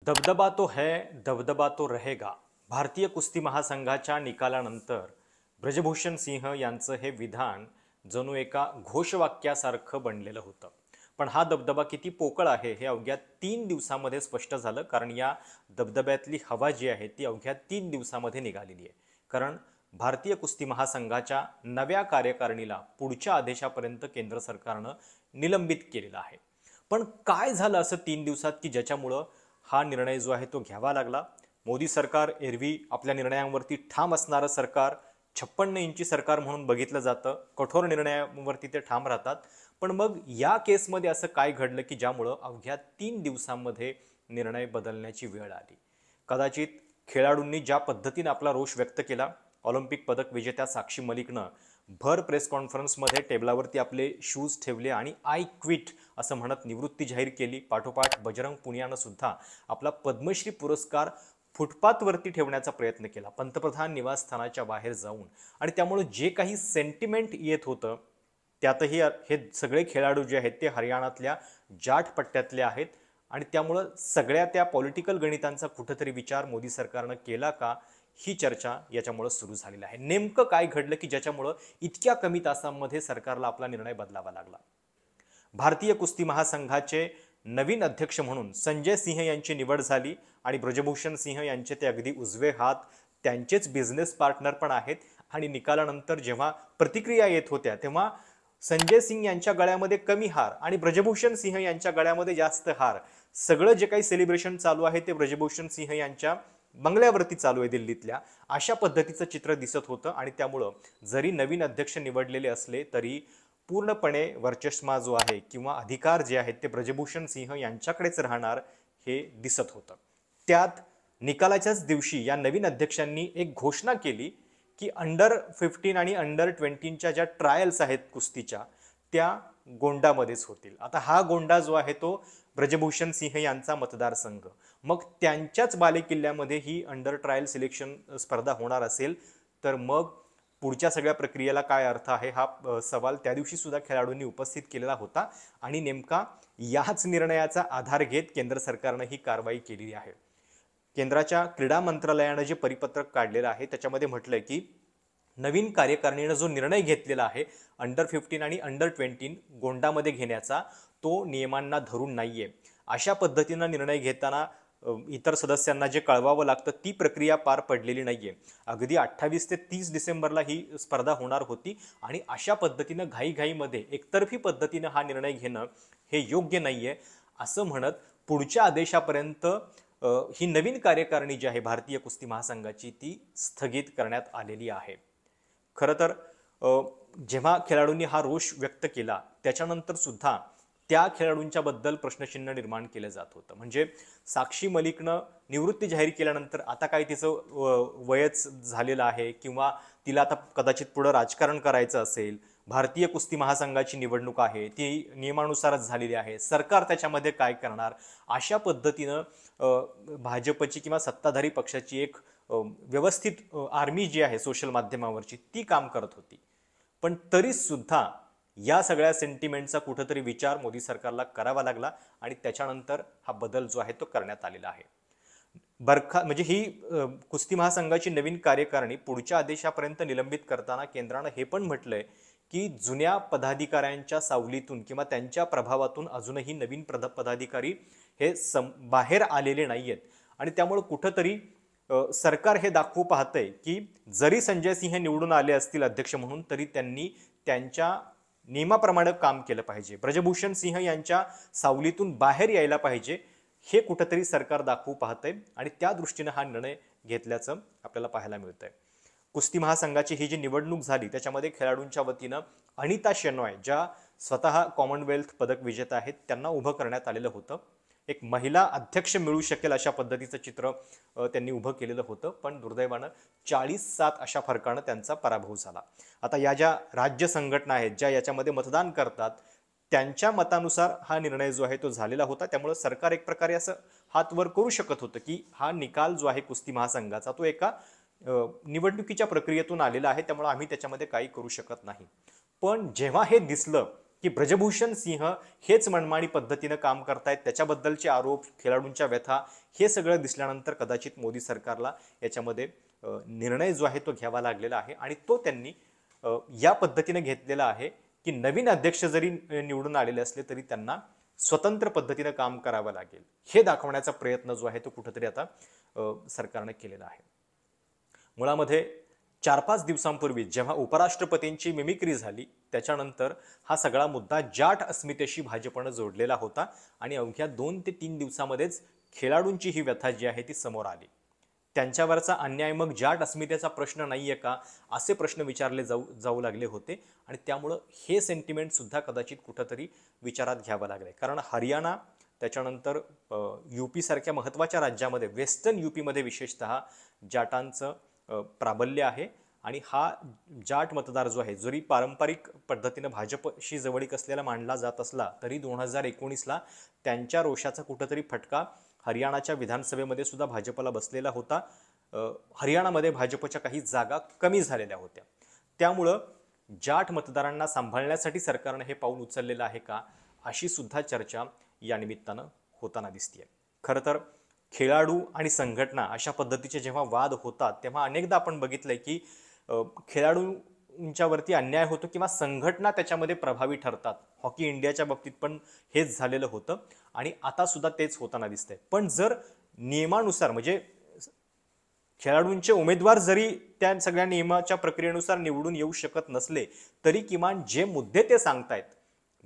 दबदबा तो है, दबदबा तो रहेगा. भारतीय कुस्ती महासंघाच्या निकालानंतर ब्रजभूषण सिंह यांचं हे विधान जणू एका घोषवाक्यासारखं बनलेलं होतं. पण हा दबदबा किती पोकळ आहे हे अवघ्या 3 दिवसामध्ये स्पष्ट झालं, कारण या दबदब्यातली हवा जी आहे ती अवघ्या 3 दिवसामध्ये निघालेली आहे. कारण भारतीय कुस्ती महासंघाच्या नव्या कार्यकारिणीला पुढच्या आदेशापर्यंत केंद्र सरकारनं निलंबित केलेलं आहे. पण काय झालं असं 3 दिवसात की ज्याच्यामुळं हा निर्णय जो आहे तो घ्यावा लागला. मोदी सरकार एरवी आपल्या निर्णयांवरती ठाम असणारं सरकार, 56 इंची सरकार म्हणून बघितलं जातं. कठोर निर्णयावरती ते ठाम राहतात. पण मग या केसमध्ये असं काय घडलं की ज्यामुळं अवघ्या 3 दिवसांमध्ये निर्णय बदलण्याची वेळ आली. कदाचित खेळाडूंनी ज्या पद्धतीने आपला रोष व्यक्त केला, ऑलिम्पिक पदक विजेत्या साक्षी मलिकनं भर प्रेस कॉन्फरन्समध्ये टेबलावरती आपले शूज ठेवले आणि आय क्विट असं म्हणत निवृत्ती जाहीर केली. पाठोपाठ बजरंग पुनियानं सुद्धा आपला पद्मश्री पुरस्कार फुटपाथवरती ठेवण्याचा प्रयत्न केला, पंतप्रधान निवासस्थानाच्या बाहेर जाऊन. आणि त्यामुळे जे काही सेंटिमेंट येत होतं त्यातही हे सगळे खेळाडू जे आहेत ते हरियाणातल्या जाट पट्ट्यातले आहेत. आणि त्यामुळं सगळ्या त्या पॉलिटिकल गणितांचा कुठंतरी विचार मोदी सरकारनं केला का, ही चर्चा याच्यामुळे सुरू झालेली आहे. नेमकं काय घडलं की ज्याच्यामुळं इतक्या कमी तासांमध्ये सरकारला आपला निर्णय बदलावा लागला. भारतीय कुस्ती महासंघाचे नवीन अध्यक्ष म्हणून संजय सिंह यांची निवड झाली आणि ब्रजभूषण सिंह यांचे ते अगदी उजवे हात, त्यांचेच बिझनेस पार्टनर पण आहेत. आणि निकालानंतर जेव्हा प्रतिक्रिया येत होत्या तेव्हा संजय सिंह यांच्या गळ्यामध्ये कमी हार आणि ब्रजभूषण सिंह यांच्या गळ्यामध्ये जास्त हार. सगळं जे काही सेलिब्रेशन चालू आहे ते ब्रजभूषण सिंह यांच्या बंगल्यावरती चालू आहे दिल्लीतल्या, अशा पद्धतीचं चित्र दिसत होतं. आणि त्यामुळं जरी नवीन अध्यक्ष निवडलेले असले तरी पूर्णपणे वर्चस्व जो आहे किंवा अधिकार जे आहेत ते ब्रजभूषण सिंह यांच्याकडेच राहणार हे दिसत होतं. त्यात निकालाच्याच दिवशी या नवीन अध्यक्षांनी एक घोषणा केली की अंडर 15 आणि अंडर 20च्या ज्या ट्रायल्स आहेत कुस्तीच्या त्या गोंडामध्येच होतील. आता हा गोंडा जो आहे तो ब्रजभूषण सिंह यांचा मतदारसंघ. मग त्यांच्याच बालेकिल्ल्यामध्ये ही अंडर ट्रायल सिलेक्शन स्पर्धा होणार असेल तर मग पुढच्या सगळ्या प्रक्रियेला काय अर्थ आहे, हा सवाल त्या दिवशी सुद्धा खेळाडूंनी उपस्थित केलेला होता. आणि नेमका याच निर्णयाचा आधार घेत केंद्र सरकारनं ही कारवाई केलेली आहे. केंद्राच्या क्रीडा मंत्रालयानं जे परिपत्रक काढलेलं आहे त्याच्यामध्ये म्हटलंय की नवीन कार्यकारिणीनं जो निर्णय घेतलेला आहे अंडर 15 आणि अंडर 20 गोंडामध्ये घेण्याचा, तो नियमांना धरून नाहीये. अशा पद्धतीनं निर्णय घेताना इतर सदस्यांना जे कळवावं लागतं ती प्रक्रिया पार पडलेली नाहीये. अगदी 28 ते 30 डिसेंबरला ही स्पर्धा होणार होती आणि अशा पद्धतीनं घाईघाईमध्ये एकतर्फी पद्धतीनं हा निर्णय घेणं हे योग्य नाहीये असं म्हणत पुढच्या आदेशापर्यंत ही नवीन कार्यकारिणी जी आहे भारतीय कुस्ती महासंघाची ती स्थगित करण्यात आलेली आहे. खरं तर जेव्हा खेळाडूंनी हा रोष व्यक्त केला त्याच्यानंतर सुद्धा त्या खेळाडूंच्या बद्दल प्रश्नचिन्ह निर्माण केलं जात होतं. म्हणजे साक्षी मलिकनं निवृत्ती जाहीर केल्यानंतर आता काय तिचं वयच झालेलं आहे किंवा तिला आता कदाचित पुढं राजकारण करायचं असेल, भारतीय कुस्ती महासंघाची निवडणूक आहे ती नियमानुसारच झालेली आहे, सरकार त्याच्यामध्ये काय करणार, अशा पद्धतीनं भाजपची किंवा सत्ताधारी पक्षाची एक व्यवस्थित आर्मी जी आहे सोशल माध्यमावरची ती काम करत होती. पण तरी सुद्धा या सगळ्या सेंटिमेंटचा कुठंतरी विचार मोदी सरकारला करावा लागला आणि त्याच्यानंतर हा बदल जो आहे तो करण्यात आलेला आहे. म्हणजे ही कुस्ती महासंघाची नवीन कार्यकारिणी पुढच्या आदेशापर्यंत निलंबित करताना केंद्रानं हे पण म्हटलंय की जुन्या पदाधिकाऱ्यांच्या सावलीतून किंवा त्यांच्या प्रभावातून अजूनही नवीन पदाधिकारी हे बाहेर आलेले नाहीयेत. आणि त्यामुळे कुठंतरी सरकार हे दाखवू पाहतंय की जरी संजय सिंह निवडून आले असतील अध्यक्ष म्हणून तरी त्यांनी त्यांच्या नियमाप्रमाणे काम केलं पाहिजे, ब्रजभूषण सिंह यांच्या सावलीतून बाहेर यायला पाहिजे, हे कुठंतरी सरकार दाखवू पाहतंय. आणि त्या दृष्टीनं हा निर्णय घेतल्याचं आपल्याला पाहायला मिळतंय. कुस्ती महासंघाची ही जी निवडणूक झाली त्याच्यामध्ये खेळाडूंच्या वतीनं अनिता शेनॉय ज्या स्वतः कॉमनवेल्थ पदक विजेता आहेत त्यांना उभं करण्यात आलेलं होतं. एक महिला अध्यक्ष मिळू शकेल अशा पद्धतीचं चित्र त्यांनी उभं केलेलं होतं. पण दुर्दैवानं 40-7 अशा फरकानं त्यांचा पराभव झाला. आता या ज्या राज्य संघटना आहेत ज्या याच्यामध्ये मतदान करतात त्यांच्या मतानुसार हा निर्णय जो आहे तो झालेला होता. त्यामुळे सरकार एक प्रकारे असं हात वर करू शकत होतं की हा निकाल जो आहे कुस्ती महासंघाचा तो एका निवडणुकीच्या प्रक्रियेतून आलेला आहे, त्यामुळे आम्ही त्याच्यामध्ये काही करू शकत नाही. पण जेव्हा हे दिसलं की ब्रजभूषण सिंह हेच मनमानी पद्धतीनं काम करतायत, त्याच्याबद्दलचे आरोप, खेळाडूंच्या व्यथा हे सगळं दिसल्यानंतर कदाचित मोदी सरकारला याच्यामध्ये निर्णय जो आहे तो घ्यावा लागलेला आहे आणि तो त्यांनी या पद्धतीने घेतलेला आहे की नवीन अध्यक्ष जरी निवडून आलेले असले तरी त्यांना स्वतंत्र पद्धतीने काम करावं लागेल, हे दाखवण्याचा प्रयत्न जो आहे तो कुठेतरी आता सरकारने केलेला आहे. मुळामध्ये 4-5 दिवसांपूर्वी जेव्हा उपराष्ट्रपतींची मिमिक्री झाली त्याच्यानंतर हा सगळा मुद्दा जाट अस्मितेशी भाजपनं जोडलेला होता आणि अवघ्या 2 ते 3 दिवसामध्येच खेळाडूंची ही व्यथा जी आहे ती समोर आली. त्यांच्यावरचा अन्याय मग जाट अस्मितेचा प्रश्न नाहीये का, असे प्रश्न विचारले जाऊ लागले होते आणि त्यामुळं हे सेंटिमेंट सुद्धा कदाचित कुठंतरी विचारात घ्यावं लागले. कारण हरियाणा त्याच्यानंतर यूपी सारख्या महत्त्वाच्या राज्यामध्ये, वेस्टर्न यूपीमध्ये विशेषतः जाटांचं प्राबल्य आहे आणि हा जाट मतदार जो आहे, जरी पारंपरिक पद्धतीने भाजपशी जवळीक असलेला मानला जात असला तरी 2019ला त्यांच्या रोषाचा कुठंतरी फटका हरियाणाच्या विधानसभेमध्ये सुद्धा भाजपला बसलेला होता. हरियाणामध्ये भाजपच्या काही जागा कमी झालेल्या होत्या. त्यामुळं जाट मतदारांना सांभाळण्यासाठी सरकारने हे पाऊल उचललेलं आहे का, अशी सुद्धा चर्चा या निमित्तानं होताना दिसते. खरं तर खेळाडू आणि संघटना अशा पद्धतीचे जेव्हा वाद होतात तेव्हा अनेकदा आपण बघितलंय की खेळाडूंच्यावरती अन्याय होतो किंवा संघटना त्याच्यामध्ये प्रभावी ठरतात. हॉकी इंडियाच्या बाबतीत पण हेच झालेलं होतं आणि आता सुद्धा तेच होताना दिसतंय. पण जर नियमानुसार म्हणजे खेळाडूंचे उमेदवार जरी त्या सगळ्या नियमाच्या प्रक्रियेनुसार निवडून येऊ शकत नसले तरी किमान जे मुद्दे ते सांगतायत,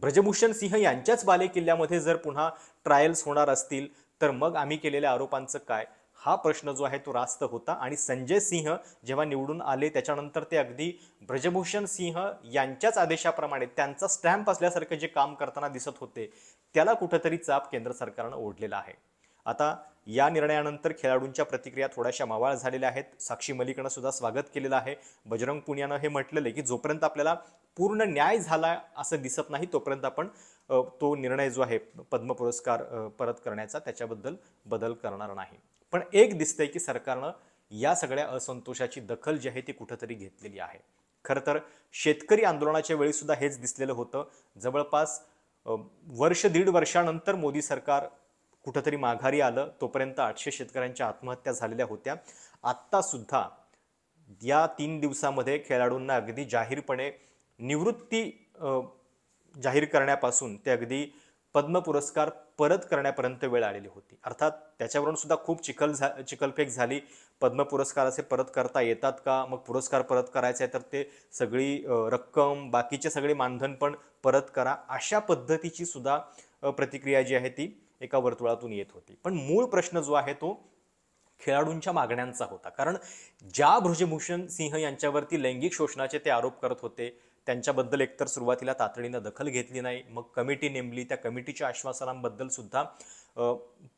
ब्रजभूषण सिंह यांच्याच बालेकिल्ल्यामध्ये जर पुन्हा ट्रायल्स होणार असतील तर मग आम्ही केलेल्या आरोपांचं काय, हा प्रश्न जो आहे तो रास्त होता. आणि संजय सिंह जेव्हा निवडून आले त्याच्यानंतर ते अगदी ब्रजभूषण सिंह यांच्याच आदेशाप्रमाणे त्यांचा स्टॅम्प असल्यासारखं जे काम करताना दिसत होते, त्याला कुठंतरी चाप केंद्र सरकारनं ओढलेला आहे. आता या निर्णयानंतर खेळाडूंच्या प्रतिक्रिया थोड्याशा मवाळ झालेल्या आहेत. साक्षी मलिकनं सुद्धा स्वागत केलेलं आहे. बजरंग पुनियानं हे म्हटलेलं आहे की जोपर्यंत आपल्याला पूर्ण न्याय झाला असं दिसत नाही तोपर्यंत आपण तो निर्णय जो आहे पद्म पुरस्कार परत करण्याचा त्याच्याबद्दल बदल करणार नाही. पण एक दिसतंय की सरकारनं या सगळ्या असंतोषाची दखल जी आहे ती कुठंतरी घेतलेली आहे. खरं तर शेतकरी आंदोलनाच्या वेळी सुद्धा हेच दिसलेलं होतं. जवळपास वर्ष 1.5 वर्षानंतर मोदी सरकार कुठंतरी माघारी आलं. तोपर्यंत 800 शेतकऱ्यांच्या आत्महत्या झालेल्या होत्या. आत्ता सुद्धा या 3 दिवसामध्ये खेळाडूंना अगदी जाहीरपणे निवृत्ती जाहीर करण्यापासून ते अगदी पद्म पुरस्कार परत करण्यापर्यंत वेळ आलेली होती. अर्थात त्याच्यावरून सुद्धा खूप चिखलफेक झाली. पद्म पुरस्कार असे परत करता येतात का, मग पुरस्कार परत करायचा आहे तर ते सगळी रक्कम बाकीचे सगळे मानधन पण परत करा, अशा पद्धतीची सुद्धा प्रतिक्रिया जी आहे ती एका वर्तुळातून येत होती. पण मूळ प्रश्न जो आहे तो खेळाडूंच्या मागण्यांचा होता. कारण ज्या ब्रजभूषण सिंह यांच्यावरती लैंगिक शोषणाचे ते आरोप करत होते त्यांच्याबद्दल एकतर सुरुवातीला तातडीनं दखल घेतली नाही, मग कमिटी नेमली, त्या कमिटीच्या आश्वासनांबद्दल सुद्धा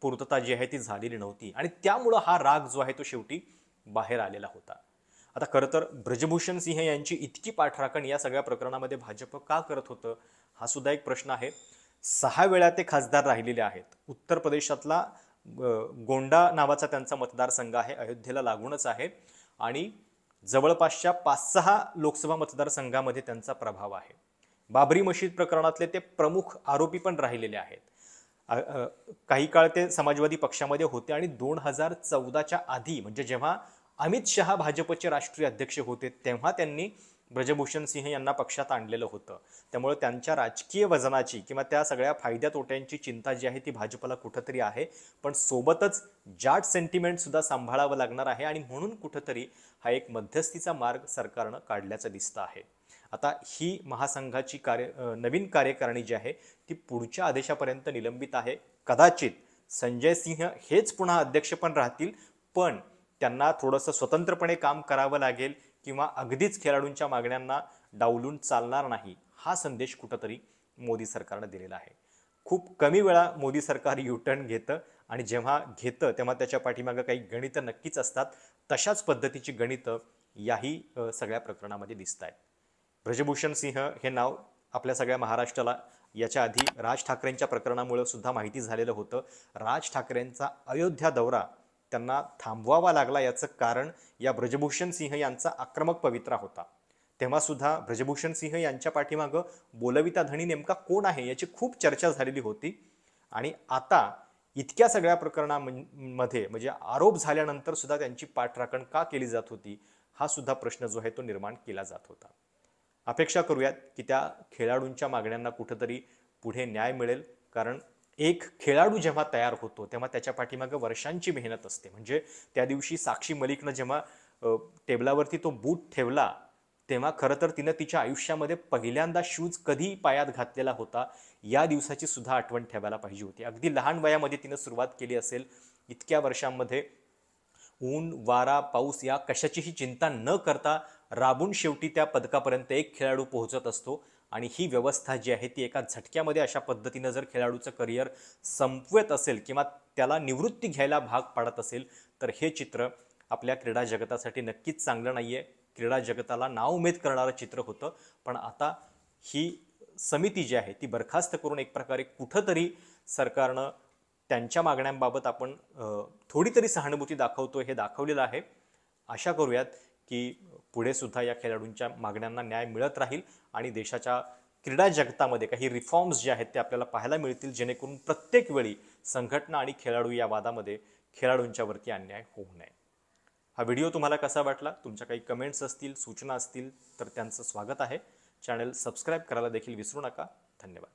पूर्तता जी आहे ती झालेली नव्हती आणि त्यामुळं हा राग जो आहे तो शेवटी बाहेर आलेला होता. आता खरं तर ब्रजभूषण सिंह यांची इतकी पाठराखण या सगळ्या प्रकरणामध्ये भाजप का करत होतं, हा सुद्धा एक प्रश्न आहे. 6 वेळा ते खासदार राहिलेले आहेत. उत्तर प्रदेशातला गोंडा नावाचा त्यांचा मतदारसंघ आहे, अयोध्येला लागूनच आहे आणि जवळपासच्या 5-6 लोकसभा मतदारसंघामध्ये त्यांचा प्रभाव आहे. बाबरी मशीद प्रकरणातले ते प्रमुख आरोपी पण राहिलेले आहेत. काही काळ ते समाजवादी पक्षामध्ये होते आणि 2014च्या आधी म्हणजे जेव्हा अमित शहा भाजपचे राष्ट्रीय अध्यक्ष होते तेव्हा त्यांनी ब्रजभूषण सिंह यांना पक्षात आणलेलं होतं. त्यामुळे त्यांच्या राजकीय वजनाची किंवा त्या सगळ्या फायद्या तोट्यांची चिंता जी आहे ती भाजपला कुठंतरी आहे. पण सोबतच जाट सेंटिमेंट सुद्धा सांभाळावं लागणार आहे आणि म्हणून कुठंतरी हा एक मध्यस्थीचा मार्ग सरकारनं काढल्याचं दिसतं आहे. आता ही महासंघाची नवीन कार्यकारिणी जी आहे ती पुढच्या आदेशापर्यंत निलंबित आहे. कदाचित संजय सिंह हेच पुन्हा अध्यक्ष पण राहतील, पण त्यांना थोडंसं स्वतंत्रपणे काम करावं लागेल किंवा अगदीच खेळाडूंच्या मागण्यांना डावलून चालणार नाही, हा संदेश कुठंतरी मोदी सरकारनं दिलेला आहे. खूप कमी वेळा मोदी सरकार युटर्न घेतं आणि जेव्हा घेतं तेव्हा त्याच्या पाठीमागं काही गणितं नक्कीच असतात. तशाच पद्धतीची गणितं याही सगळ्या प्रकरणामध्ये दिसत आहेत. ब्रजभूषण सिंह हे नाव आपल्या सगळ्या महाराष्ट्राला याच्या आधी राज ठाकरेंच्या प्रकरणामुळे सुद्धा माहिती झालेलं होतं. राज ठाकरेंचा अयोध्या दौरा त्यांना थांबवावा लागला याचं कारण या ब्रजभूषण सिंह यांचा आक्रमक पवित्रा होता. तेव्हा सुद्धा ब्रजभूषण सिंह यांच्या पाठीमागं बोलविता धनी नेमका कोण आहे याची खूप चर्चा झालेली होती. आणि आता इतक्या सगळ्या प्रकरणांमध्ये म्हणजे आरोप झाल्यानंतर सुद्धा त्यांची पाठराखण का केली जात होती, हा सुद्धा प्रश्न जो आहे तो निर्माण केला जात होता. अपेक्षा करूयात की त्या खेळाडूंच्या मागण्यांना कुठंतरी पुढे न्याय मिळेल, कारण एक खेळाडू जेव्हा तयार होतो तेव्हा त्याच्या पाठीमागं वर्षांची मेहनत असते. म्हणजे त्या दिवशी साक्षी मलिकनं जेव्हा टेबलावरती तो बूट ठेवला तेव्हा खरं तर तिनं तिच्या आयुष्यामध्ये पहिल्यांदा शूज कधी पायात घातलेला होता या दिवसाची सुद्धा आठवण ठेवायला पाहिजे होती. अगदी लहान वयामध्ये तिनं सुरुवात केली असेल. इतक्या वर्षांमध्ये ऊन वारा पाऊस या कशाचीही चिंता न करता राबून शेवटी त्या पदकापर्यंत एक खेळाडू पोहोचत असतो. आणि ही व्यवस्था जी आहे ती एका झटक्यामध्ये अशा पद्धतीनं जर खेळाडूचं करिअर संपवत असेल किंवा त्याला निवृत्ती घ्यायला भाग पाडत असेल तर हे चित्र आपल्या क्रीडा जगतासाठी नक्कीच चांगलं नाही आहे. क्रीडा जगताला नाउमेद करणारं चित्र होतं. पण आता ही समिती जी आहे ती बरखास्त करून एक प्रकारे कुठंतरी सरकारनं त्यांच्या मागण्यांबाबत आपण थोडी तरी सहानुभूती दाखवतो हे दाखवलेलं आहे. आशा करूयात की पुढे सुद्धा या खेळाडूंच्या मागण्यांना न्याय मिळत राहील आणि देशाच्या क्रीडा जगतामध्ये काही रिफॉर्म्स जे आहेत ते आपल्याला पाहायला मिळतील, जेणेकरून प्रत्येक वेळी संघटना आणि खेळाडू या वादामध्ये खेळाडूंच्यावरती अन्याय होऊ नये. हा व्हिडिओ तुम्हाला कसा वाटला? तुमच्या काही कमेंट्स असतील, सूचना असतील तर त्यांचं स्वागत आहे. चॅनल सबस्क्राईब करायला देखील विसरू नका. धन्यवाद.